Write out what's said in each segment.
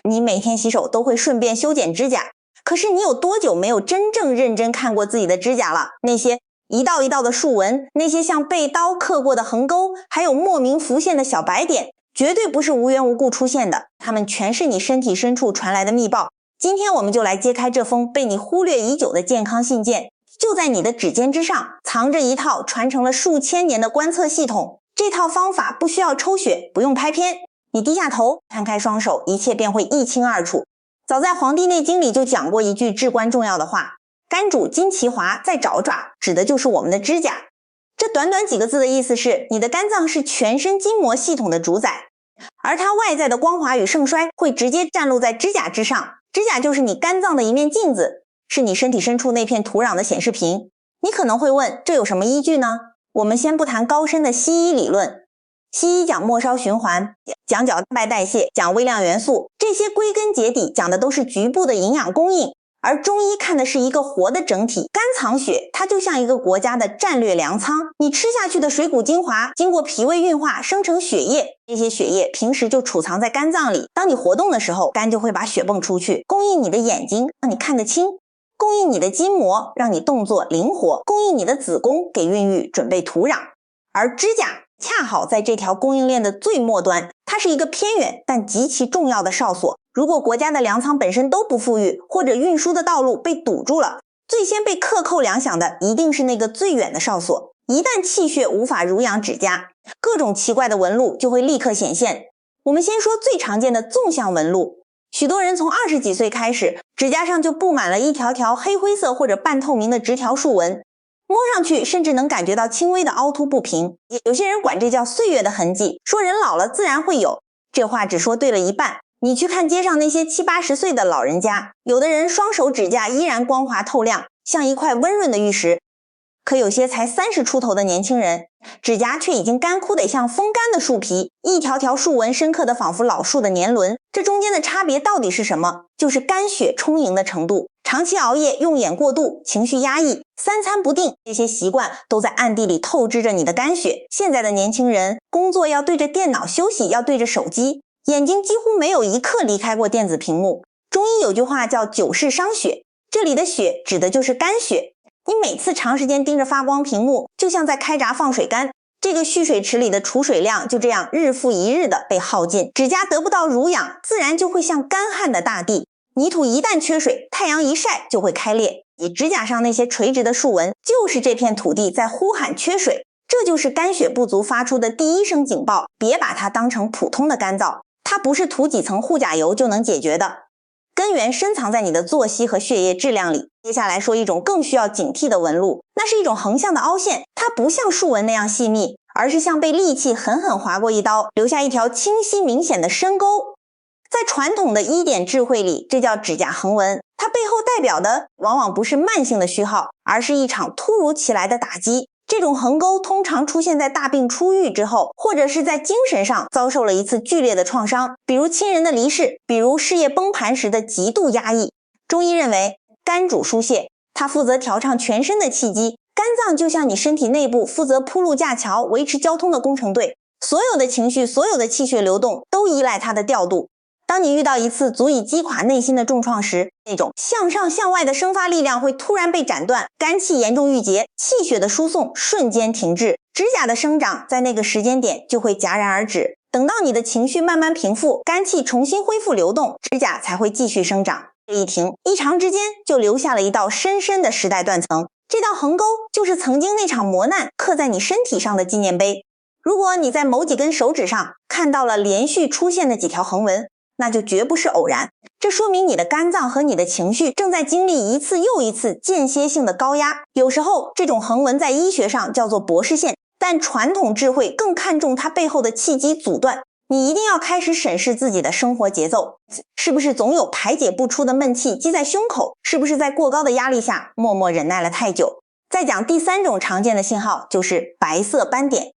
你每天洗手都会顺便修剪指甲，可是你有多久没有真正认真看过自己的指甲了？那些一道一道的竖纹，那些像被刀刻过的横沟，还有莫名浮现的小白点，绝对不是无缘无故出现的，它们全是你身体深处传来的密报。今天我们就来揭开这封被你忽略已久的健康信件。就在你的指尖之上，藏着一套传承了数千年的观测系统。这套方法不需要抽血，不用拍片，你低下头，摊开双手，一切便会一清二楚。早在《黄帝内经》里就讲过一句至关重要的话，肝主筋其华，在爪爪，指的就是我们的指甲。这短短几个字的意思是，你的肝脏是全身筋膜系统的主宰，而它外在的光滑与盛衰会直接占落在指甲之上。指甲就是你肝脏的一面镜子，是你身体深处那片土壤的显示屏。你可能会问，这有什么依据呢？我们先不谈高深的西医理论，西医讲末梢循环，讲蛋白代谢，讲微量元素，这些归根结底讲的都是局部的营养供应，而中医看的是一个活的整体。肝藏血，它就像一个国家的战略粮仓，你吃下去的水谷精华经过脾胃运化生成血液，这些血液平时就储藏在肝脏里，当你活动的时候，肝就会把血泵出去，供应你的眼睛让你看得清，供应你的筋膜让你动作灵活，供应你的子宫给孕育准备土壤。而指甲恰好在这条供应链的最末端，它是一个偏远但极其重要的哨所。如果国家的粮仓本身都不富裕，或者运输的道路被堵住了，最先被克扣粮饷的一定是那个最远的哨所。一旦气血无法濡养指甲，各种奇怪的纹路就会立刻显现。我们先说最常见的纵向纹路，许多人从20几岁开始，指甲上就布满了一条条黑灰色或者半透明的直条竖纹，摸上去甚至能感觉到轻微的凹凸不平。有些人管这叫岁月的痕迹，说人老了自然会有，这话只说对了一半。你去看街上那些70、80岁的老人家，有的人双手指甲依然光滑透亮，像一块温润的玉石，可有些才30出头的年轻人，指甲却已经干枯得像风干的树皮，一条条竖纹深刻的仿佛老树的年轮。这中间的差别到底是什么？就是肝血充盈的程度。长期熬夜、用眼过度、情绪压抑、三餐不定，这些习惯都在暗地里透支着你的肝血。现在的年轻人工作要对着电脑，休息要对着手机，眼睛几乎没有一刻离开过电子屏幕。中医有句话叫久视伤血，这里的血指的就是肝血。你每次长时间盯着发光屏幕，就像在开闸放水干，这个蓄水池里的储水量就这样日复一日的被耗尽，指甲得不到濡养，自然就会像干旱的大地。泥土一旦缺水，太阳一晒就会开裂，你指甲上那些垂直的竖纹，就是这片土地在呼喊缺水。这就是肝血不足发出的第一声警报，别把它当成普通的干燥，它不是涂几层护甲油就能解决的，根源深藏在你的作息和血液质量里。接下来说一种更需要警惕的纹路，那是一种横向的凹陷，它不像竖纹那样细密，而是像被利器狠狠划过一刀，留下一条清晰明显的深沟。在传统的医典智慧里，这叫指甲横纹，它背后代表的往往不是慢性的虚耗，而是一场突如其来的打击。这种横沟通常出现在大病初愈之后，或者是在精神上遭受了一次剧烈的创伤，比如亲人的离世，比如事业崩盘时的极度压抑。中医认为，肝主疏泄，它负责调畅全身的气机，肝脏就像你身体内部负责铺路架桥、维持交通的工程队，所有的情绪、所有的气血流动都依赖它的调度。当你遇到一次足以击垮内心的重创时，那种向上向外的生发力量会突然被斩断，肝气严重郁结，气血的输送瞬间停滞，指甲的生长在那个时间点就会戛然而止。等到你的情绪慢慢平复，肝气重新恢复流动，指甲才会继续生长。这一停，一长之间就留下了一道深深的时代断层。这道横沟就是曾经那场磨难刻在你身体上的纪念碑。如果你在某几根手指上看到了连续出现的几条横纹，那就绝不是偶然，这说明你的肝脏和你的情绪正在经历一次又一次间歇性的高压。有时候这种横纹在医学上叫做博士线，但传统智慧更看重它背后的气机阻断。你一定要开始审视自己的生活节奏，是不是总有排解不出的闷气积在胸口？是不是在过高的压力下默默忍耐了太久？再讲第三种常见的信号，就是白色斑点。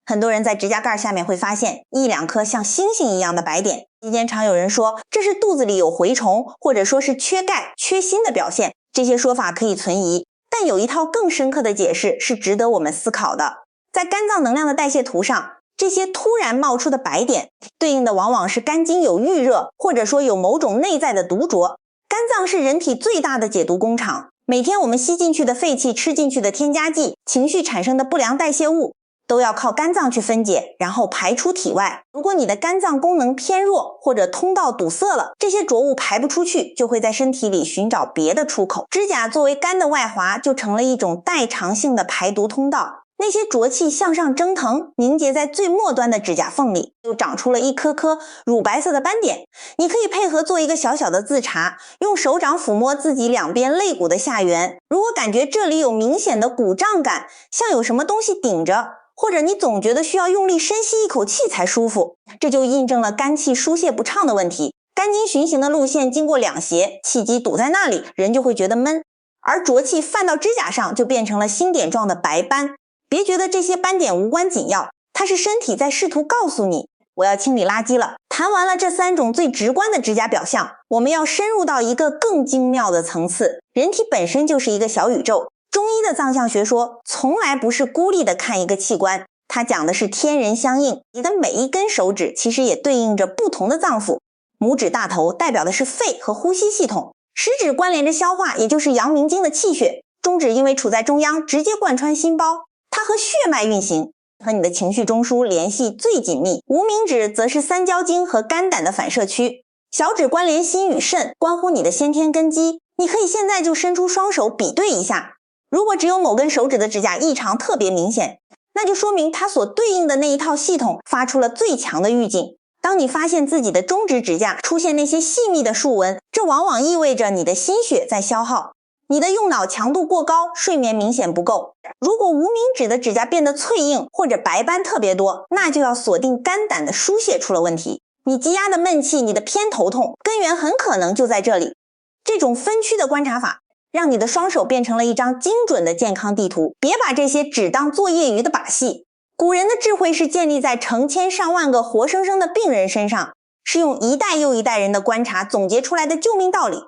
很多人在指甲盖下面会发现1、2颗像星星一样的白点，期间常有人说这是肚子里有蛔虫，或者说是缺钙、缺锌的表现。这些说法可以存疑，但有一套更深刻的解释是值得我们思考的。在肝脏能量的代谢图上，这些突然冒出的白点，对应的往往是肝经有郁热，或者说有某种内在的毒浊。肝脏是人体最大的解毒工厂，每天我们吸进去的废气、吃进去的添加剂、情绪产生的不良代谢物，都要靠肝脏去分解，然后排出体外。如果你的肝脏功能偏弱，或者通道堵塞了，这些浊物排不出去，就会在身体里寻找别的出口。指甲作为肝的外滑，就成了一种代偿性的排毒通道。那些浊气向上蒸腾，凝结在最末端的指甲缝里，就长出了一颗颗乳白色的斑点。你可以配合做一个小小的自查，用手掌抚摸自己两边肋骨的下缘，如果感觉这里有明显的鼓胀感，像有什么东西顶着，或者你总觉得需要用力深吸一口气才舒服，这就印证了肝气疏泄不畅的问题。肝经循行的路线经过两胁，气机堵在那里，人就会觉得闷，而浊气泛到指甲上，就变成了星点状的白斑。别觉得这些斑点无关紧要，它是身体在试图告诉你，我要清理垃圾了。谈完了这3种最直观的指甲表象，我们要深入到一个更精妙的层次。人体本身就是一个小宇宙，中医的脏象学说从来不是孤立的看一个器官，它讲的是天人相应。你的每一根手指其实也对应着不同的脏腑，拇指大头代表的是肺和呼吸系统，食指关联着消化，也就是阳明经的气血，中指因为处在中央，直接贯穿心包，它和血脉运行，和你的情绪中枢联系最紧密。无名指则是三焦经和肝胆的反射区，小指关联心与肾，关乎你的先天根基。你可以现在就伸出双手比对一下，如果只有某根手指的指甲异常特别明显，那就说明它所对应的那一套系统发出了最强的预警。当你发现自己的中指指甲出现那些细密的竖纹，这往往意味着你的心血在消耗，你的用脑强度过高，睡眠明显不够。如果无名指的指甲变得脆硬或者白斑特别多，那就要锁定肝胆的疏泄出了问题。你积压的闷气，你的偏头痛，根源很可能就在这里。这种分区的观察法，让你的双手变成了一张精准的健康地图，别把这些只当做业余的把戏。古人的智慧是建立在成千上万个活生生的病人身上，是用一代又一代人的观察总结出来的救命道理。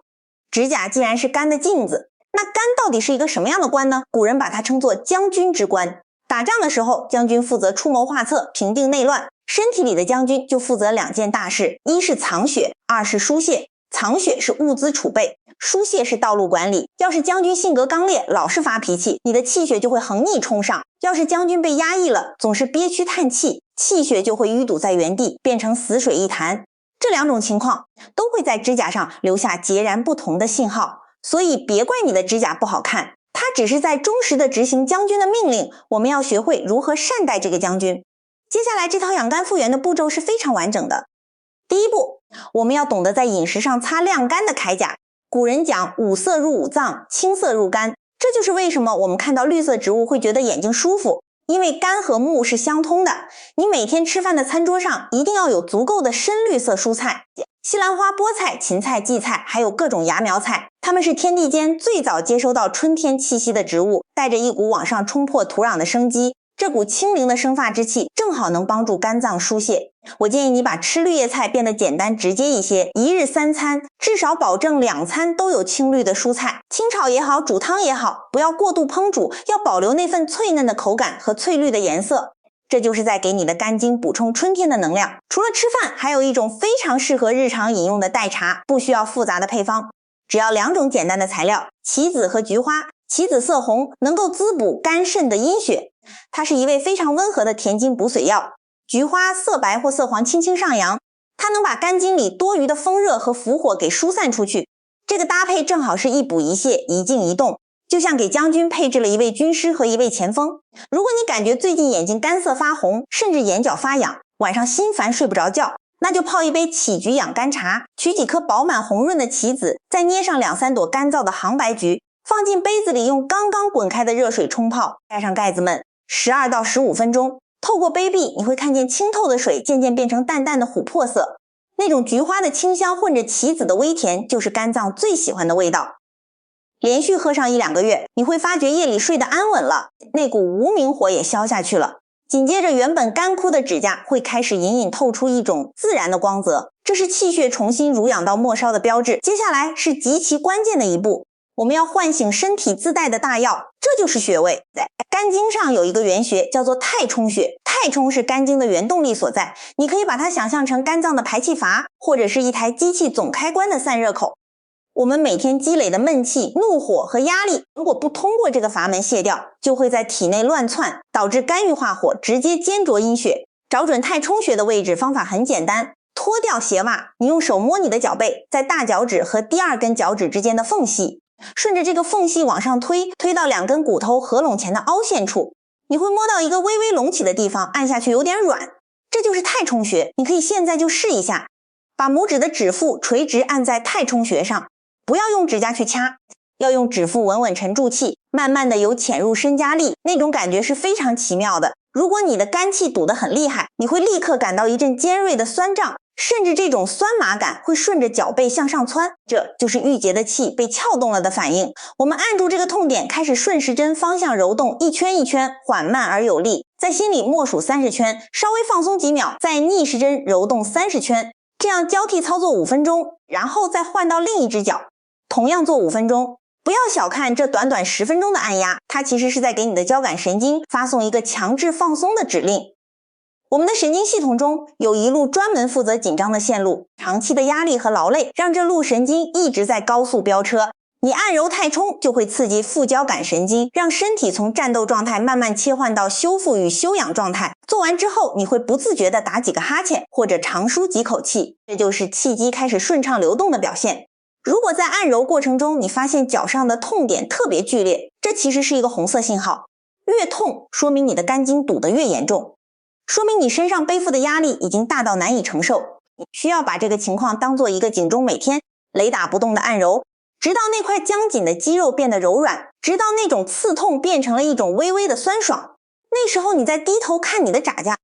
指甲既然是肝的镜子，那肝到底是一个什么样的官呢？古人把它称作将军之官。打仗的时候，将军负责出谋划策，平定内乱，身体里的将军就负责2件大事，一是藏血，二是疏泄。藏血是物资储备，疏泄是道路管理。要是将军性格刚烈，老是发脾气，你的气血就会横逆冲上；要是将军被压抑了，总是憋屈叹气，气血就会淤堵在原地，变成死水一潭。这2种情况都会在指甲上留下截然不同的信号，所以别怪你的指甲不好看，它只是在忠实地执行将军的命令。我们要学会如何善待这个将军。接下来这套养肝复原的步骤是非常完整的。第一步，我们要懂得在饮食上擦亮肝的铠甲。古人讲五色入五脏，青色入肝，这就是为什么我们看到绿色植物会觉得眼睛舒服，因为肝和目是相通的。你每天吃饭的餐桌上一定要有足够的深绿色蔬菜，西兰花、菠菜、芹菜、荠菜，还有各种芽苗菜，它们是天地间最早接收到春天气息的植物，带着一股往上冲破土壤的生机。这股清灵的生发之气正好能帮助肝脏疏泄。我建议你把吃绿叶菜变得简单直接一些，一日3餐至少保证2餐都有青绿的蔬菜，清炒也好，煮汤也好，不要过度烹煮，要保留那份脆嫩的口感和翠绿的颜色。这就是在给你的肝经补充春天的能量。除了吃饭，还有一种非常适合日常饮用的代茶，不需要复杂的配方，只要2种简单的材料，杞子和菊花。杞子色红，能够滋补肝肾的阴血，它是一味非常温和的填精补髓药。菊花色白或色黄，轻轻上扬，它能把肝经里多余的风热和伏火给疏散出去。这个搭配正好是一补一泻，一静一动，就像给将军配置了一位军师和一位前锋。如果你感觉最近眼睛干涩发红，甚至眼角发痒，晚上心烦睡不着觉，那就泡一杯杞菊养肝茶，取几颗饱满红润的杞子，再捏上2-3朵干燥的杭白菊，放进杯子里，用刚刚滚开的热水冲泡，盖上盖子焖12到15分钟。透过杯壁，你会看见清透的水渐渐变成淡淡的琥珀色，那种菊花的清香混着杞子的微甜，就是肝脏最喜欢的味道。连续喝上1-2个月，你会发觉夜里睡得安稳了，那股无名火也消下去了。紧接着原本干枯的指甲会开始隐隐透出一种自然的光泽，这是气血重新濡养到末梢的标志。接下来是极其关键的一步，我们要唤醒身体自带的大药，这就是穴位。在肝经上有一个原穴叫做太冲穴，太冲是肝经的原动力所在，你可以把它想象成肝脏的排气阀，或者是一台机器总开关的散热口。我们每天积累的闷气、怒火和压力，如果不通过这个阀门泄掉，就会在体内乱窜，导致肝郁化火，直接煎灼阴血。找准太冲穴的位置方法很简单，脱掉鞋袜，你用手摸你的脚背，在大脚趾和第二根脚趾之间的缝隙，顺着这个缝隙往上推，推到两根骨头合拢前的凹陷处，你会摸到一个微微隆起的地方，按下去有点软，这就是太冲穴。你可以现在就试一下，把拇指的指腹垂直按在太冲穴上，不要用指甲去掐，要用指腹稳稳沉住气，慢慢的由浅入深加力，那种感觉是非常奇妙的。如果你的肝气堵得很厉害，你会立刻感到一阵尖锐的酸胀，甚至这种酸麻感会顺着脚背向上窜，这就是郁结的气被撬动了的反应。我们按住这个痛点，开始顺时针方向揉动，一圈一圈，缓慢而有力，在心里默数30圈，稍微放松几秒，再逆时针揉动30圈，这样交替操作5分钟，然后再换到另一只脚，同样做5分钟。不要小看这短短10分钟的按压，它其实是在给你的交感神经发送一个强制放松的指令。我们的神经系统中有一路专门负责紧张的线路，长期的压力和劳累让这路神经一直在高速飙车。你按揉太冲就会刺激副交感神经，让身体从战斗状态慢慢切换到修复与休养状态。做完之后，你会不自觉地打几个哈欠，或者长舒几口气，这就是气机开始顺畅流动的表现。如果在按揉过程中你发现脚上的痛点特别剧烈，这其实是一个红色信号，越痛说明你的肝经堵得越严重，说明你身上背负的压力已经大到难以承受。你需要把这个情况当做一个警钟，每天雷打不动的按揉，直到那块僵紧的肌肉变得柔软，直到那种刺痛变成了一种微微的酸爽。那时候你再低头看你的指甲，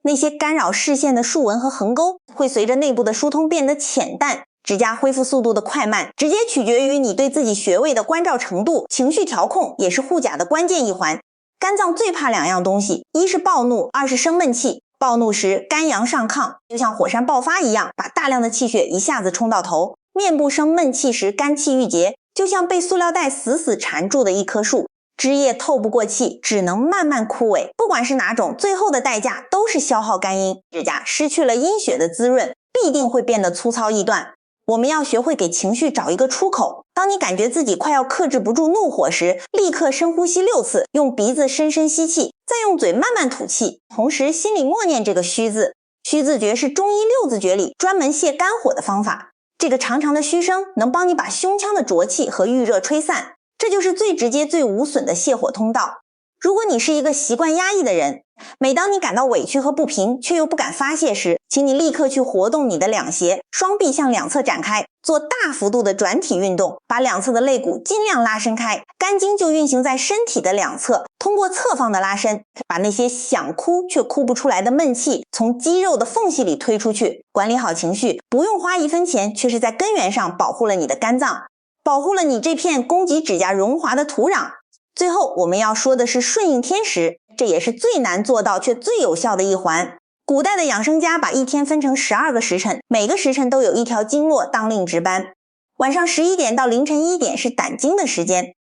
那些干扰视线的竖纹和横沟会随着内部的疏通变得浅淡，指甲恢复速度的快慢直接取决于你对自己穴位的关照程度，情绪调控也是护甲的关键一环。肝脏最怕2样东西，一是暴怒，二是生闷气。暴怒时肝阳上亢，就像火山爆发一样，把大量的气血一下子冲到头。面部生闷气时肝气郁结，就像被塑料袋死死缠住的一棵树，枝叶透不过气，只能慢慢枯萎。不管是哪种，最后的代价都是消耗肝阴，指甲失去了阴血的滋润，必定会变得粗糙易断。我们要学会给情绪找一个出口，当你感觉自己快要克制不住怒火时，立刻深呼吸6次，用鼻子深深吸气，再用嘴慢慢吐气，同时心里默念这个虚字。虚字诀是中医6字诀里专门泻肝火的方法，这个长长的虚声能帮你把胸腔的浊气和郁热吹散，这就是最直接最无损的泻火通道。如果你是一个习惯压抑的人，每当你感到委屈和不平却又不敢发泄时，请你立刻去活动你的两胁，双臂向两侧展开，做大幅度的转体运动，把两侧的肋骨尽量拉伸开，肝经就运行在身体的两侧，通过侧方的拉伸，把那些想哭却哭不出来的闷气从肌肉的缝隙里推出去。管理好情绪，不用花1分钱，却是在根源上保护了你的肝脏，保护了你这片供给指甲荣华的土壤。最后我们要说的是顺应天时，这也是最难做到却最有效的一环。古代的养生家把一天分成12个时辰，每个时辰都有一条经络当令值班。晚上11点到凌晨1点是胆经的时间，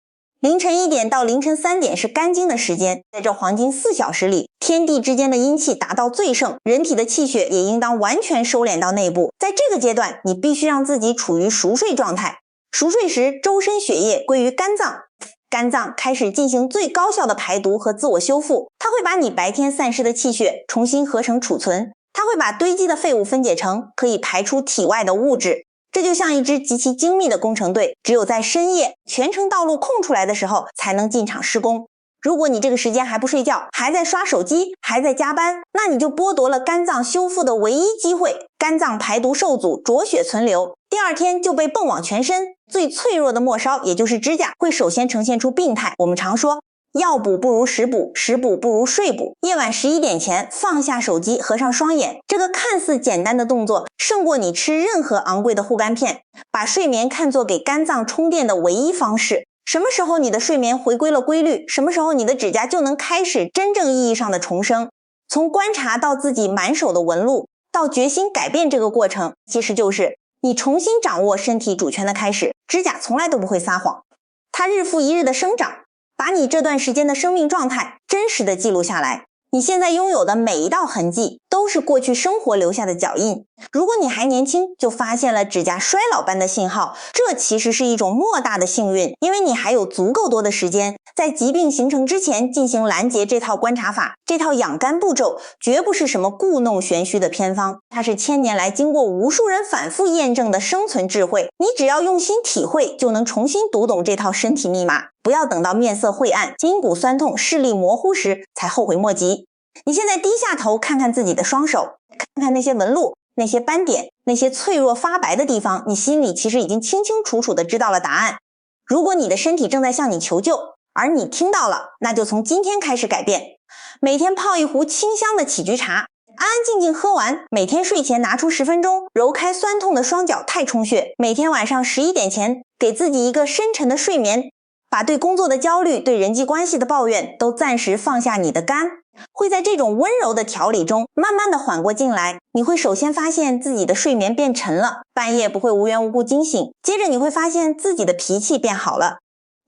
凌晨1点到凌晨3点是肝经的时间。在这黄金4小时里，天地之间的阴气达到最盛，人体的气血也应当完全收敛到内部。在这个阶段，你必须让自己处于熟睡状态。熟睡时，周身血液归于肝脏，肝脏开始进行最高效的排毒和自我修复，它会把你白天散失的气血重新合成储存，它会把堆积的废物分解成可以排出体外的物质。这就像一支极其精密的工程队，只有在深夜全程道路空出来的时候才能进场施工。如果你这个时间还不睡觉，还在刷手机，还在加班，那你就剥夺了肝脏修复的唯一机会，肝脏排毒受阻，浊血存留，第二天就被泵往全身。最脆弱的末梢，也就是指甲，会首先呈现出病态。我们常说药补不如食补，食补不如睡补。夜晚11点前放下手机，合上双眼，这个看似简单的动作胜过你吃任何昂贵的护肝片。把睡眠看作给肝脏充电的唯一方式。什么时候你的睡眠回归了规律，什么时候你的指甲就能开始真正意义上的重生。从观察到自己满手的纹路，到决心改变这个过程，其实就是你重新掌握身体主权的开始。指甲从来都不会撒谎。它日复一日的生长，把你这段时间的生命状态真实的记录下来。你现在拥有的每一道痕迹都是过去生活留下的脚印。如果你还年轻就发现了指甲衰老般的信号，这其实是一种莫大的幸运，因为你还有足够多的时间在疾病形成之前进行拦截。这套观察法，这套养肝步骤绝不是什么故弄玄虚的偏方，它是千年来经过无数人反复验证的生存智慧。你只要用心体会，就能重新读懂这套身体密码。不要等到面色晦暗、筋骨酸痛、视力模糊时才后悔莫及。你现在低下头看看自己的双手，看看那些纹路、那些斑点、那些脆弱发白的地方，你心里其实已经清清楚楚地知道了答案。如果你的身体正在向你求救，而你听到了，那就从今天开始改变。每天泡一壶清香的起居茶，安安静静喝完。每天睡前拿出10分钟，揉开酸痛的双脚，太充血。每天晚上11点前，给自己一个深沉的睡眠，把对工作的焦虑、对人际关系的抱怨都暂时放下你的肝。会在这种温柔的调理中慢慢的缓过劲来。你会首先发现自己的睡眠变沉了，半夜不会无缘无故惊醒。接着你会发现自己的脾气变好了，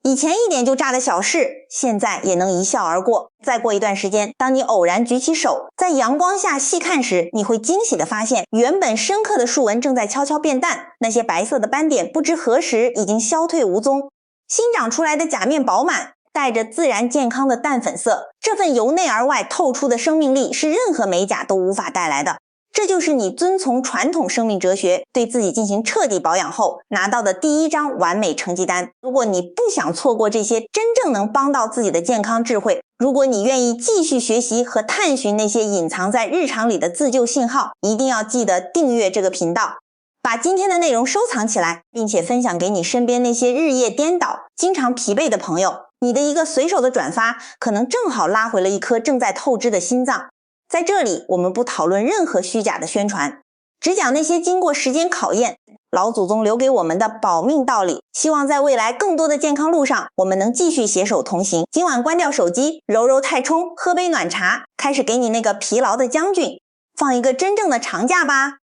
以前一点就炸的小事，现在也能一笑而过。再过一段时间，当你偶然举起手，在阳光下细看时，你会惊喜地发现，原本深刻的竖纹正在悄悄变淡，那些白色的斑点不知何时已经消退无踪。新长出来的甲面饱满，带着自然健康的淡粉色，这份由内而外透出的生命力是任何美甲都无法带来的。这就是你遵从传统生命哲学，对自己进行彻底保养后拿到的第一张完美成绩单。如果你不想错过这些真正能帮到自己的健康智慧，如果你愿意继续学习和探寻那些隐藏在日常里的自救信号，一定要记得订阅这个频道，把今天的内容收藏起来，并且分享给你身边那些日夜颠倒、经常疲惫的朋友。你的一个随手的转发，可能正好拉回了一颗正在透支的心脏。在这里，我们不讨论任何虚假的宣传，只讲那些经过时间考验，老祖宗留给我们的保命道理。希望在未来更多的健康路上，我们能继续携手同行。今晚关掉手机，揉揉太冲，喝杯暖茶，开始给你那个疲劳的将军放一个真正的长假吧。